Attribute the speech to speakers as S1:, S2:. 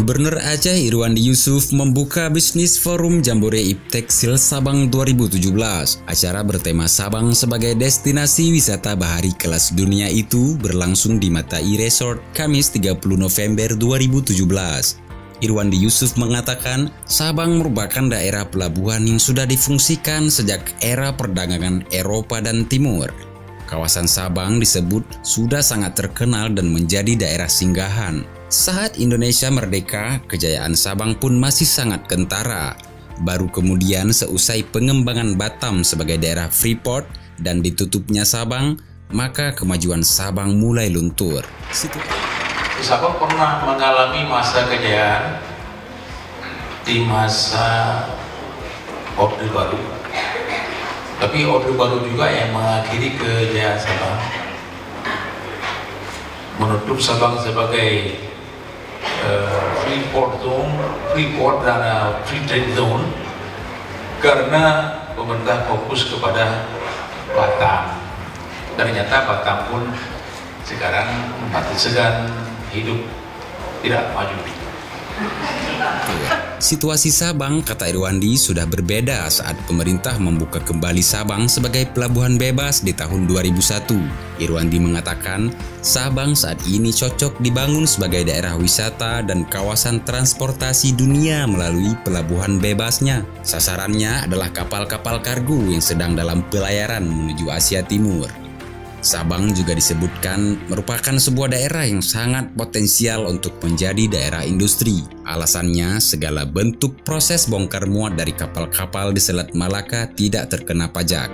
S1: Gubernur Aceh Irwandi Yusuf membuka bisnis forum Jambore Ipteksil Sabang 2017. Acara bertema Sabang sebagai destinasi wisata bahari kelas dunia itu berlangsung di Matai Resort Kamis 30 November 2017. Irwandi Yusuf mengatakan Sabang merupakan daerah pelabuhan yang sudah difungsikan sejak era perdagangan Eropa dan Timur. Kawasan Sabang disebut sudah sangat terkenal dan menjadi daerah singgahan. Saat Indonesia merdeka, kejayaan Sabang pun masih sangat kentara. Baru kemudian seusai pengembangan Batam sebagai daerah Freeport dan ditutupnya Sabang, maka kemajuan Sabang mulai luntur.
S2: Sabang pernah mengalami masa kejayaan di masa Orde Baru. Tapi Orde Baru juga yang mengakhiri kejayaan Sabang, menutup Sabang sebagai Freeport dan Free Trade Zone karena pemerintah fokus kepada Batam. Ternyata Batam pun sekarang mati segan, hidup tidak maju.
S1: Situasi Sabang, kata Irwandi, sudah berbeda saat pemerintah membuka kembali Sabang sebagai pelabuhan bebas di tahun 2001. Irwandi mengatakan, Sabang saat ini cocok dibangun sebagai daerah wisata dan kawasan transportasi dunia melalui pelabuhan bebasnya. Sasarannya adalah kapal-kapal kargo yang sedang dalam pelayaran menuju Asia Timur. Sabang juga disebutkan merupakan sebuah daerah yang sangat potensial untuk menjadi daerah industri. Alasannya, segala bentuk proses bongkar muat dari kapal-kapal di Selat Malaka tidak terkena pajak.